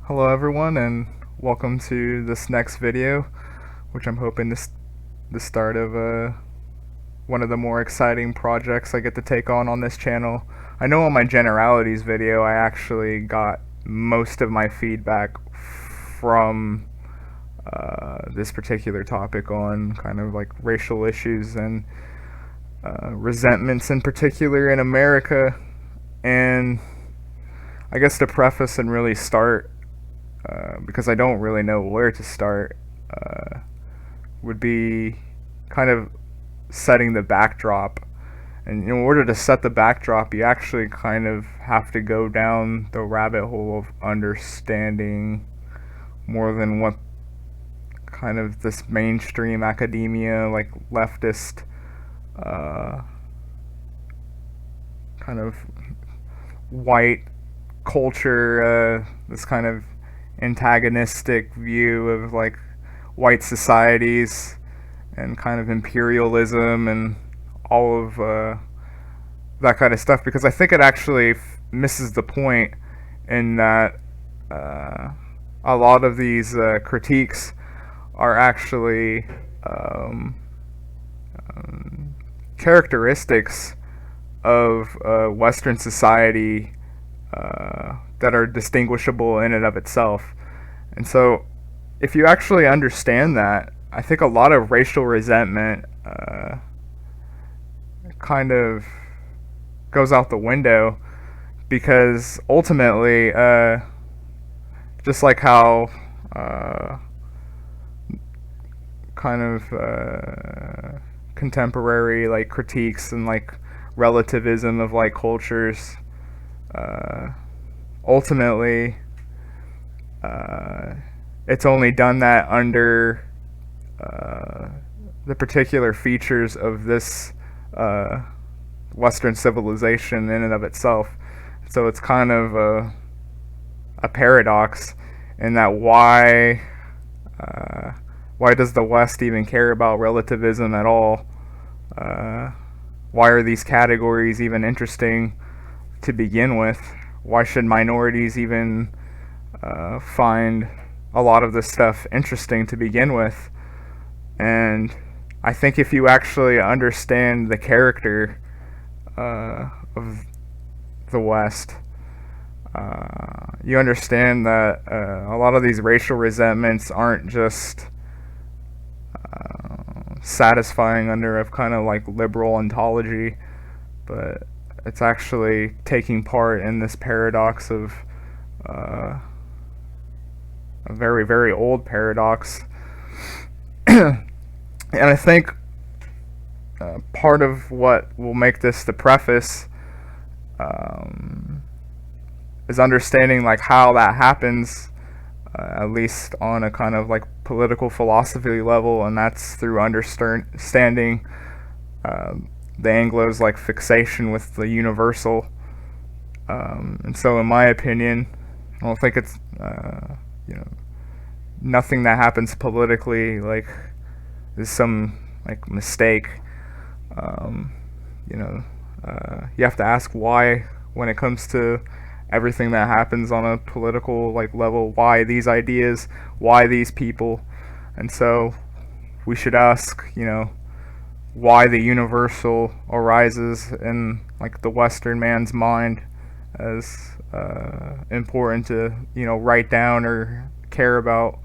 Hello everyone and welcome to this next video, which I'm hoping is the start of one of the more exciting projects I get to take on this channel. I know on my generalities video I actually got most of my feedback from this particular topic on kind of like racial issues and resentments in particular in America. And I guess to preface and really start, because I don't really know where to start, would be kind of setting the backdrop. And in order to set the backdrop, you actually kind of have to go down the rabbit hole of understanding more than what kind of this mainstream academia, like leftist, kind of white culture, this kind of antagonistic view of like white societies and kind of imperialism and all of that kind of stuff, because I think it actually misses the point in that a lot of these critiques are actually characteristics of Western society that are distinguishable in and of itself. And so, if you actually understand that, I think a lot of racial resentment kind of goes out the window, because ultimately, just like how kind of contemporary like critiques and like relativism of like cultures, ultimately it's only done that under the particular features of this Western civilization in and of itself. So it's kind of a paradox in that why does the West even care about relativism at all? Why are these categories even interesting to begin with? Why should minorities even find a lot of this stuff interesting to begin with? And I think if you actually understand the character of the West, you understand that a lot of these racial resentments aren't just satisfying under a kind of like liberal ontology, but it's actually taking part in this paradox of a very, very old paradox. And I think part of what will make this the preface is understanding like how that happens, at least on a kind of like political philosophy level, and that's through understanding the Anglos' like fixation with the universal. And so, in my opinion, I don't think it's nothing that happens politically like is some like mistake. You have to ask why when it comes to everything that happens on a political like level. Why these ideas? Why these people? And so we should ask, why the universal arises in like the Western man's mind as important to write down or care about.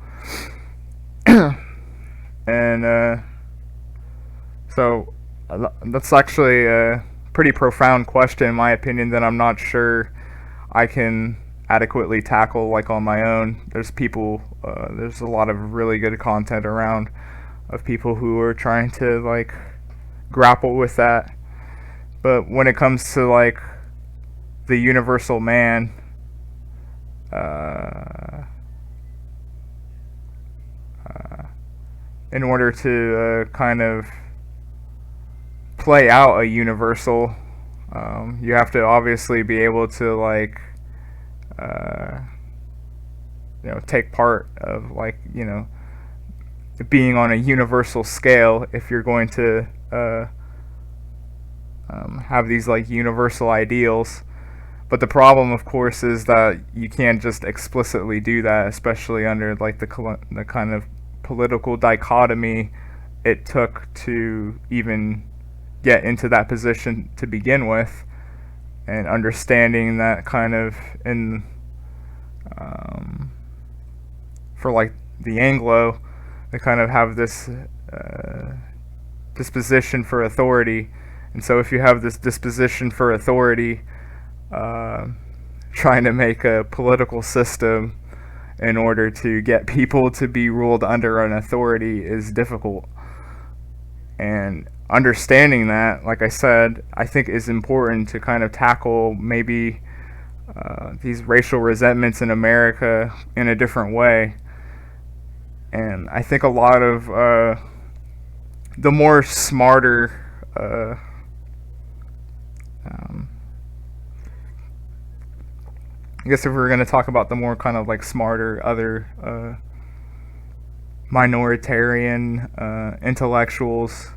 And so that's actually a pretty profound question, in my opinion, that I'm not sure I can adequately tackle like on my own. There's a lot of really good content around of people who are trying to like grapple with that. But when it comes to like the universal man, in order to kind of play out a universal, you have to obviously be able to like take part of like being on a universal scale if you're going to have these like universal ideals. But the problem, of course, is that you can't just explicitly do that, especially under like the kind of political dichotomy it took to even get into that position to begin with, and understanding that kind of in um, for like the Anglo, they kind of have this disposition for authority, and so if you have this disposition for authority, uh, trying to make a political system in order to get people to be ruled under an authority is difficult. And understanding that, like I said, I think is important to kind of tackle maybe these racial resentments in America in a different way. And I think a lot of the more smarter um, I guess if we were going to talk about the more kind of like smarter other minoritarian intellectuals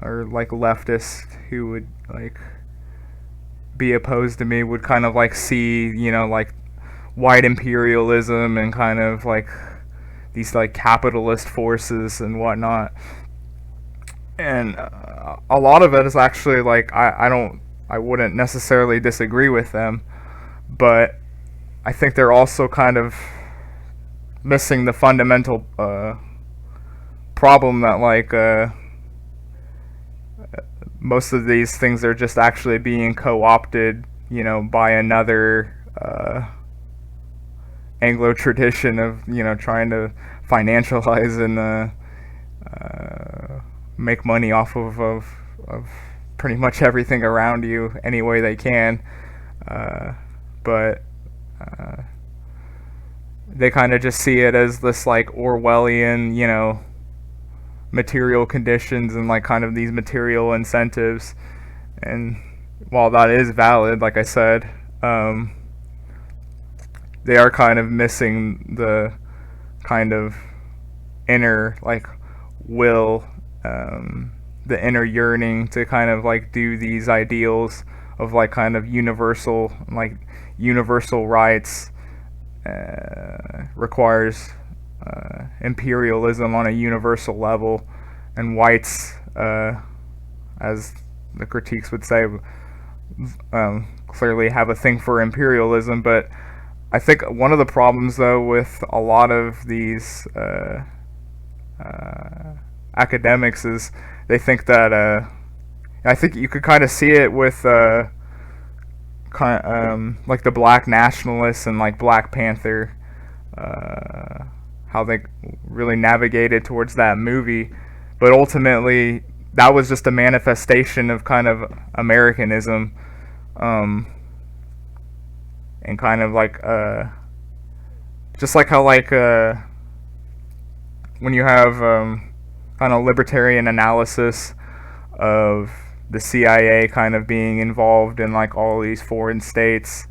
or like leftists who would like be opposed to me would kind of like see, like white imperialism and kind of like these like capitalist forces and whatnot. And a lot of it is actually like I wouldn't necessarily disagree with them, but I think they're also kind of missing the fundamental problem that like most of these things are just actually being co-opted, by another Anglo tradition of trying to financialize and make money off of pretty much everything around you any way they can, but they kind of just see it as this like Orwellian, material conditions and like kind of these material incentives. And while that is valid, like I said, they are kind of missing the kind of inner like will, the inner yearning to kind of like do these ideals of like kind of universal rights. Requires imperialism on a universal level, and whites, as the critiques would say, clearly have a thing for imperialism. But I think one of the problems, though, with a lot of these academics is they think that I think you could kind of see it with like the Black nationalists and like Black Panther, how they really navigated towards that movie, but ultimately that was just a manifestation of kind of Americanism, and kind of like just like how like when you have kind of libertarian analysis of the CIA kind of being involved in like all these foreign states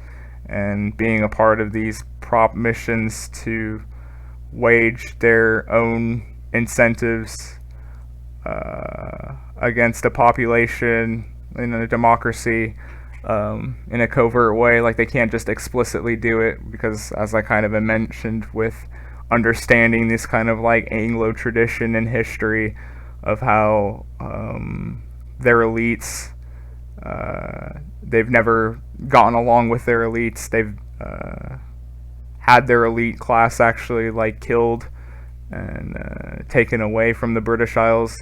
and being a part of these prop missions to wage their own incentives against a population in a democracy, in a covert way. Like they can't just explicitly do it because, as I kind of mentioned, with understanding this kind of like Anglo tradition and history of how their elites, they've never gotten along with their elites. They've had their elite class actually like killed and taken away from the British Isles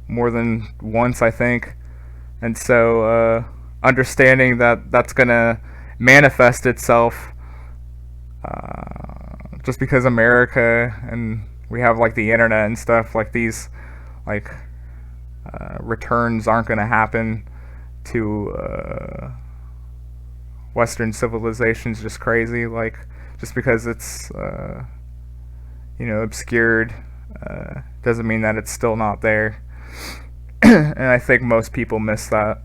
more than once, I think. And so understanding that that's going to manifest itself just because America and we have like the internet and stuff, like these like returns aren't going to happen to Western civilization's just crazy. Like just because it's obscured doesn't mean that it's still not there. And I think most people miss that.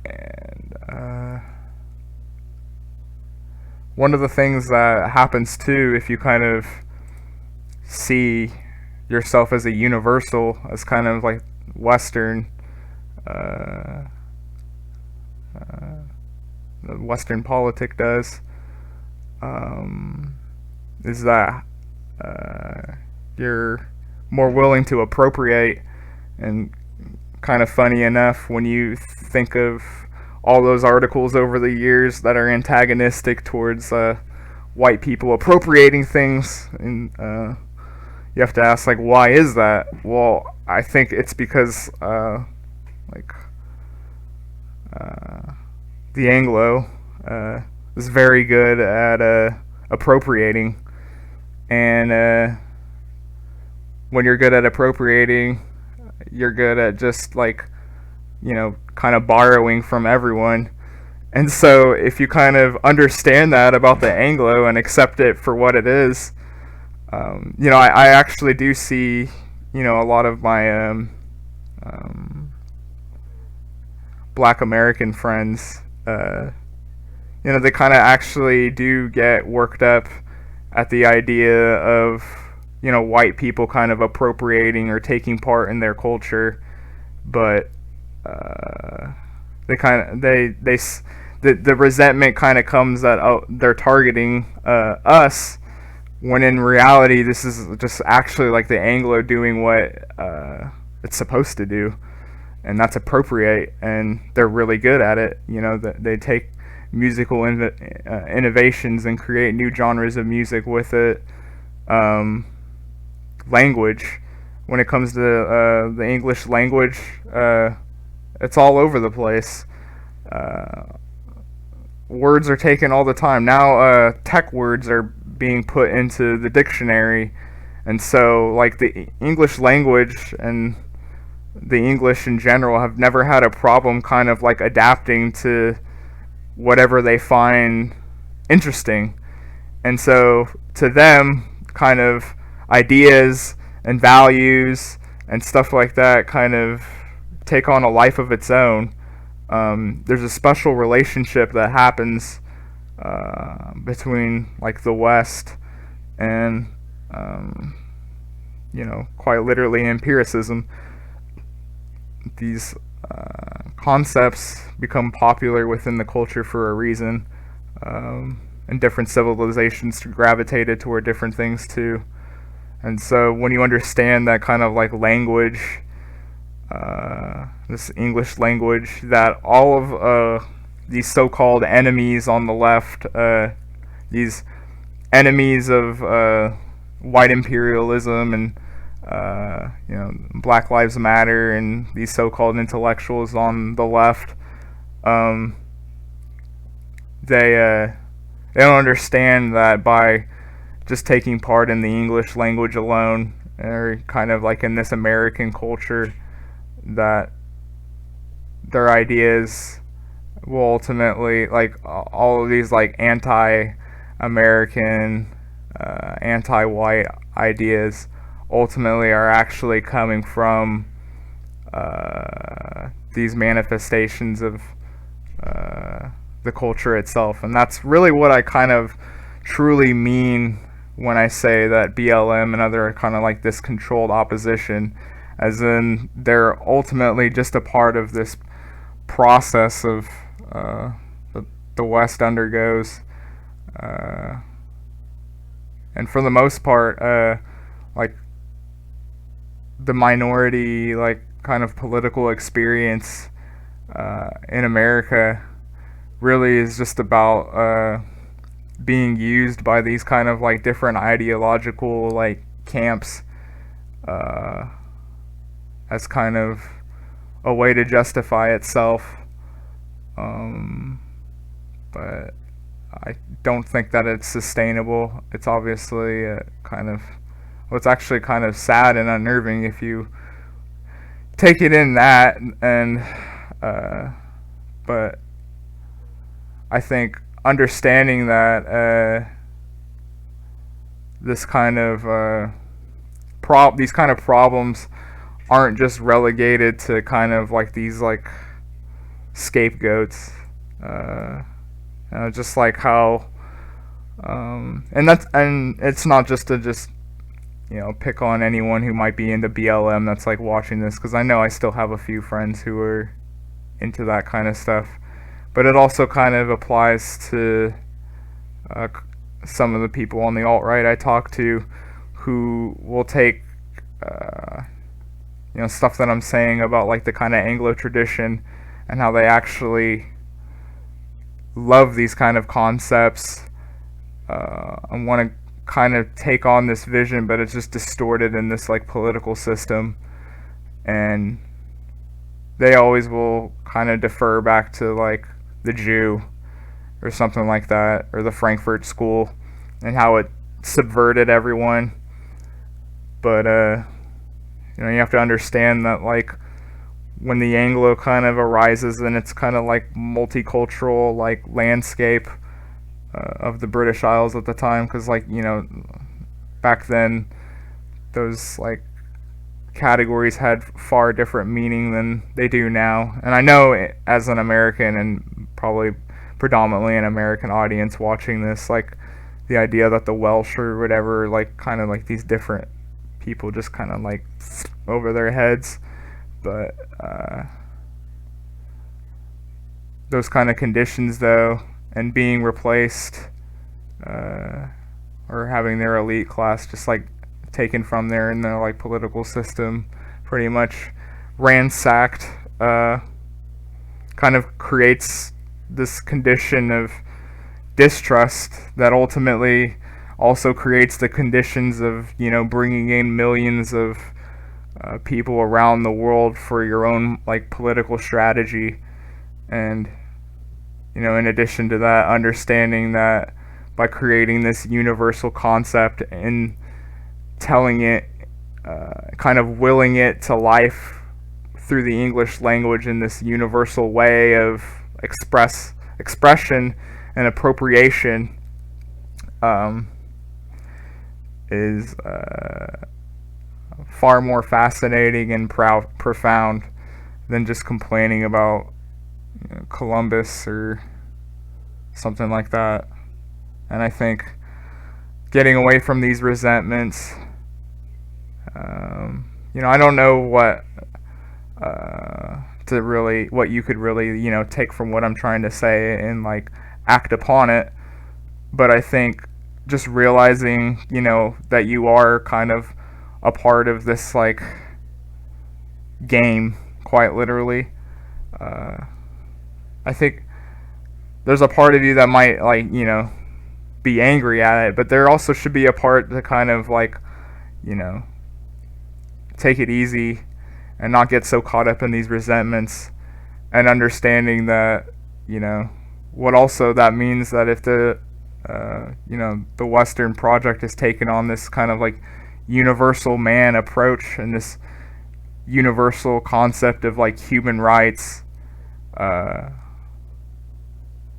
And one of the things that happens too, if you kind of see yourself as a universal, as kind of like Western, the Western politic does, is that you're more willing to appropriate. And kind of funny enough, when you think of all those articles over the years that are antagonistic towards white people appropriating things, and you have to ask, like, why is that? Well, I think it's because like the Anglo is very good at appropriating, and when you're good at appropriating, you're good at just, like, kind of borrowing from everyone. And so if you kind of understand that about the Anglo and accept it for what it is, I actually do see, a lot of my Black American friends, they kind of actually do get worked up at the idea of, white people kind of appropriating or taking part in their culture, but the resentment kind of comes that, oh, they're targeting us, when in reality this is just actually like the Anglo doing what it's supposed to do, and that's appropriate, and they're really good at it. They take musical innovations and create new genres of music with it. Language, when it comes to the English language, it's all over the place. Words are taken all the time now. Tech words are being put into the dictionary, and so, like, the English language and the English in general have never had a problem kind of like adapting to whatever they find interesting. And so to them, kind of ideas and values and stuff like that kind of take on a life of its own. There's a special relationship that happens between, like, the West and quite literally empiricism. These concepts become popular within the culture for a reason, and different civilizations gravitated toward different things too. And so when you understand that kind of like language, this English language, that all of these so-called enemies on the left, these enemies of white imperialism and Black Lives Matter and these so-called intellectuals on the left, they don't understand that by just taking part in the English language alone, or kind of like in this American culture, that their ideas will ultimately, like, all of these like anti-American, anti-white ideas ultimately are actually coming from these manifestations of the culture itself. And that's really what I kind of truly mean when I say that BLM and other kind of like this controlled opposition, as in they're ultimately just a part of this process of the West undergoes, and for the most part, like, the minority, like, kind of political experience in America really is just about being used by these kind of like different ideological like camps as kind of a way to justify itself, but I don't think that it's sustainable. It's obviously kind of, well, it's actually kind of sad and unnerving if you take it in that, and but I think understanding that this kind of these kind of problems aren't just relegated to kind of like these like scapegoats, just like how and it's not just to just pick on anyone who might be into BLM that's like watching this, because I know I still have a few friends who are into that kind of stuff. but it also kind of applies to uh, some of the people on the alt-right I talk to who will take uh, stuff that I'm saying about like the kind of Anglo tradition and how they actually love these kind of concepts and want to kind of take on this vision, but it's just distorted in this like political system, and they always will kind of defer back to like the Jew or something like that, or the Frankfurt School, and how it subverted everyone. But you have to understand that like when the Anglo kind of arises in its kind of like multicultural like landscape of the British Isles at the time, because like back then those like categories had far different meaning than they do now. And I know as an American, and probably predominantly an American audience watching this, like the idea that the Welsh or whatever, like kind of like these different people just kind of like over their heads. But those kind of conditions though, and being replaced or having their elite class just like taken from there in their like political system, pretty much ransacked, kind of creates this condition of distrust that ultimately also creates the conditions of bringing in millions of people around the world for your own like political strategy. And in addition to that, understanding that by creating this universal concept and telling it, kind of willing it to life through the English language in this universal way of expression and appropriation, is far more fascinating and profound than just complaining about Columbus or something like that. And I think getting away from these resentments, I don't know what what you could really take from what I'm trying to say and like act upon it, but I think just realizing that you are kind of a part of this like game, quite literally. I think there's a part of you that might like be angry at it, but there also should be a part to kind of like take it easy and not get so caught up in these resentments, and understanding that what also that means, that if the the Western project has taken on this kind of like universal man approach and this universal concept of like human rights,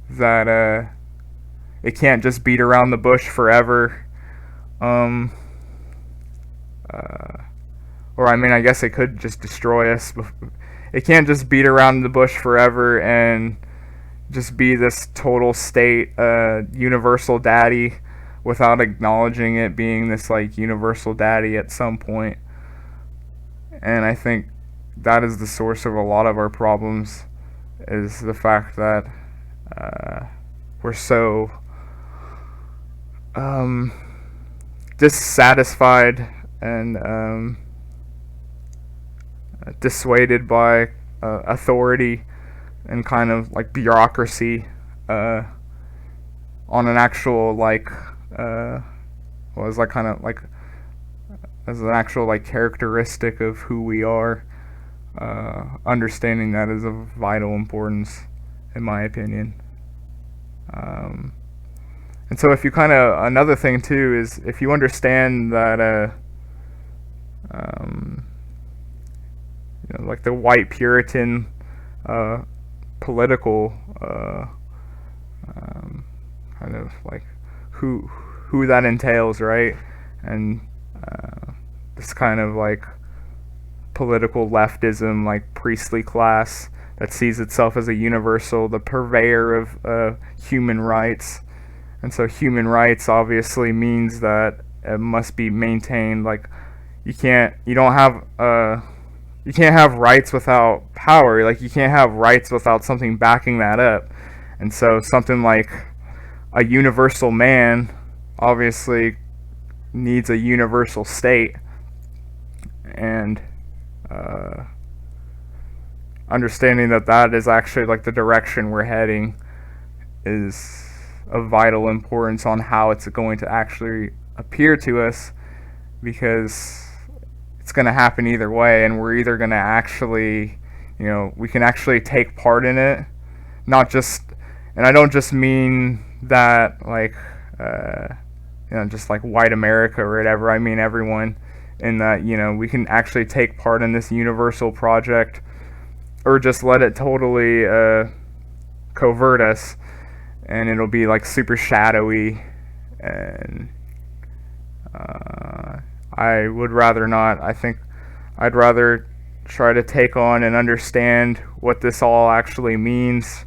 that it can't just beat around the bush forever. Or I mean, I guess it could just destroy us. It can't just beat around the bush forever and just be this total state universal daddy without acknowledging it being this like universal daddy at some point. And I think that is the source of a lot of our problems, is the fact that we're so dissatisfied and dissuaded by authority and kind of like bureaucracy on an actual like was like kind of like as an actual like characteristic of who we are. Understanding that is of vital importance, in my opinion. And so if you kind of, another thing too is if you understand that like the white Puritan political kind of like who that entails, right? And this kind of like political leftism, like priestly class that sees itself as a universal, the purveyor of human rights. And so human rights obviously means that it must be maintained. Like you can't have rights without power. Like you can't have rights without something backing that up. And so something like a universal man obviously needs a universal state, and uh, understanding that that is actually like the direction we're heading is of vital importance on how it's going to actually appear to us, because it's going to happen either way, and we're either going to actually, we can actually take part in it, not just, and I don't just mean that like, just like white America or whatever. I mean everyone, in that, we can actually take part in this universal project, or just let it totally covert us, and it'll be like super shadowy, and I would rather not. I think I'd rather try to take on and understand what this all actually means,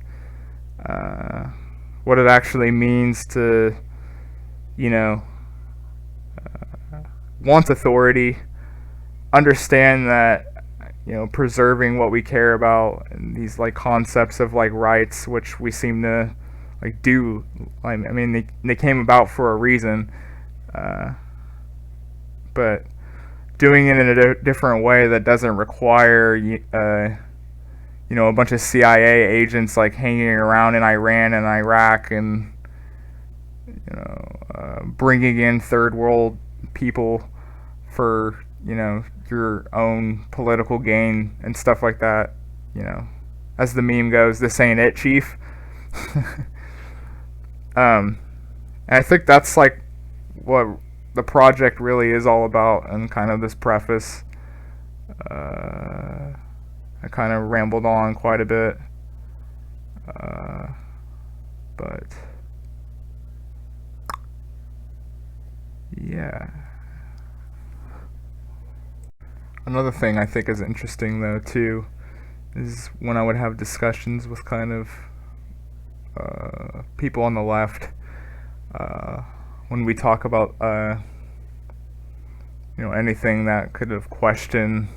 what it actually means to, want authority, understand that, preserving what we care about, and these like concepts of like rights, which we seem to like do. I mean, they came about for a reason, but doing it in a different way that doesn't require, a bunch of CIA agents like hanging around in Iran and Iraq, and bringing in third world people for your own political gain and stuff like that. As the meme goes, "This ain't it, chief." And I think that's like what the project really is all about, and kind of this preface. I kind of rambled on quite a bit, but yeah. Another thing I think is interesting, though, too, is when I would have discussions with kind of people on the left, when we talk about anything that could have questioned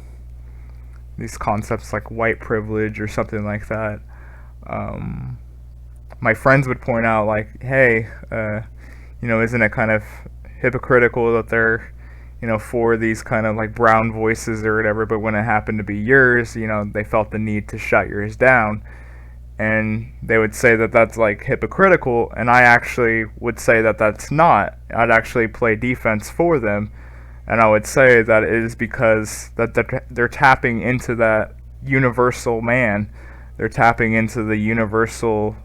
these concepts like white privilege or something like that. My friends would point out, like, hey, isn't it kind of hypocritical that they're for these kind of like brown voices or whatever, but when it happened to be yours, they felt the need to shut yours down. And they would say that that's like hypocritical, and I actually would say that that's not. I'd actually play defense for them, and I would say that it is because that they're tapping into that universal man. They're tapping into the universal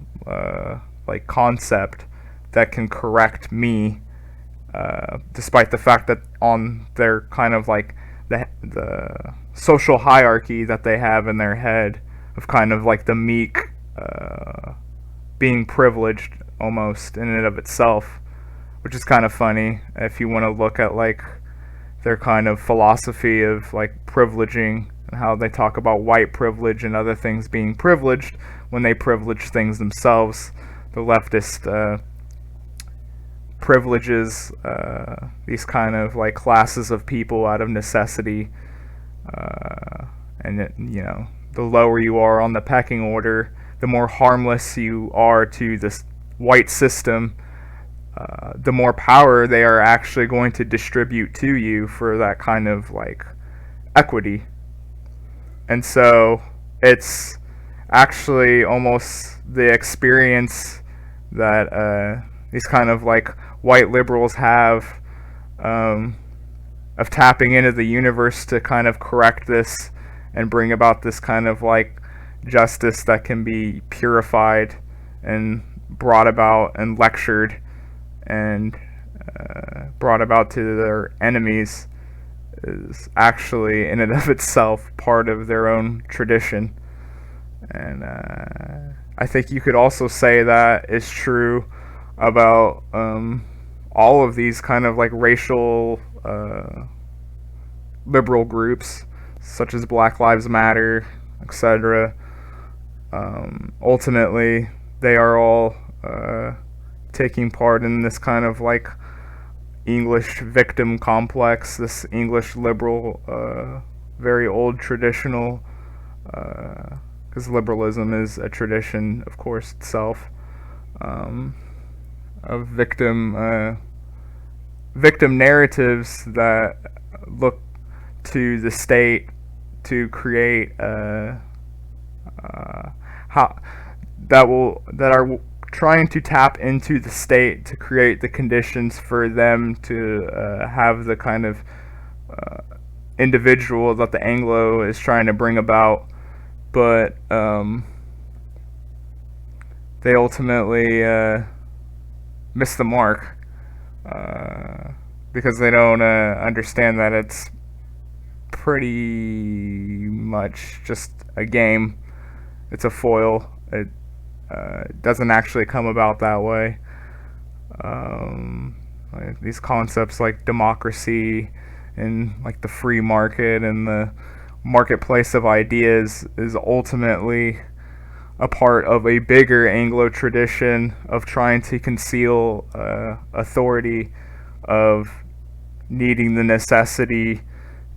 like concept that can correct me, despite the fact that on their kind of like the social hierarchy that they have in their head of kind of like the meek being privileged almost in and of itself, which is kind of funny if you want to look at like their kind of philosophy of like privileging, and how they talk about white privilege and other things being privileged when they privilege things themselves. The leftist privileges these kind of like classes of people out of necessity, and the lower you are on the pecking order, the more harmless you are to this white system, the more power they are actually going to distribute to you for that kind of like equity. And so it's actually almost the experience that these kind of like white liberals have, of tapping into the universe to kind of correct this and bring about this kind of like justice that can be purified and brought about and lectured and brought about to their enemies, is actually in and of itself part of their own tradition. And I think you could also say that is true about all of these kind of like racial liberal groups, such as Black Lives Matter, etc. Ultimately, they are all taking part in this kind of like English victim complex, this English liberal, very old traditional, because liberalism is a tradition, of course, itself. um, of victim narratives that look to the state to create how that are trying to tap into the state to create the conditions for them to have the kind of individual that the Anglo is trying to bring about, but they ultimately miss the mark because they don't understand that it's pretty much just a game. It's a foil. It doesn't actually come about that way. Like these concepts like democracy and like the free market and the marketplace of ideas is ultimately a part of a bigger Anglo tradition of trying to conceal authority, of needing the necessity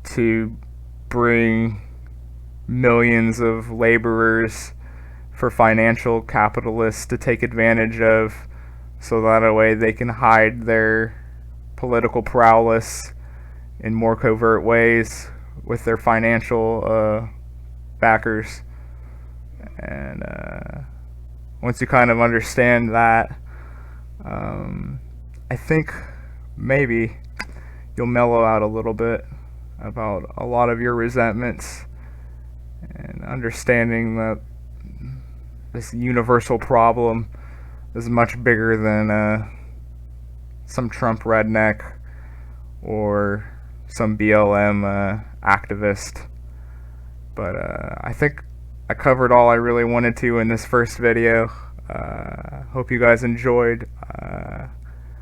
to bring millions of laborers for financial capitalists to take advantage of, so that a way they can hide their political prowess in more covert ways with their financial backers. And once you kind of understand that, I think maybe you'll mellow out a little bit about a lot of your resentments, and understanding that this universal problem is much bigger than some Trump redneck or some BLM activist. But I think I covered all I really wanted to in this first video. Hope you guys enjoyed.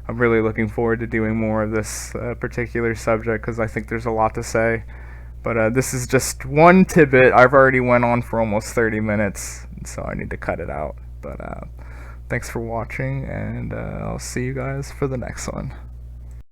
I'm really looking forward to doing more of this particular subject because I think there's a lot to say. But this is just one tidbit. I've already went on for almost 30 minutes, so I need to cut it out. But thanks for watching, and I'll see you guys for the next one.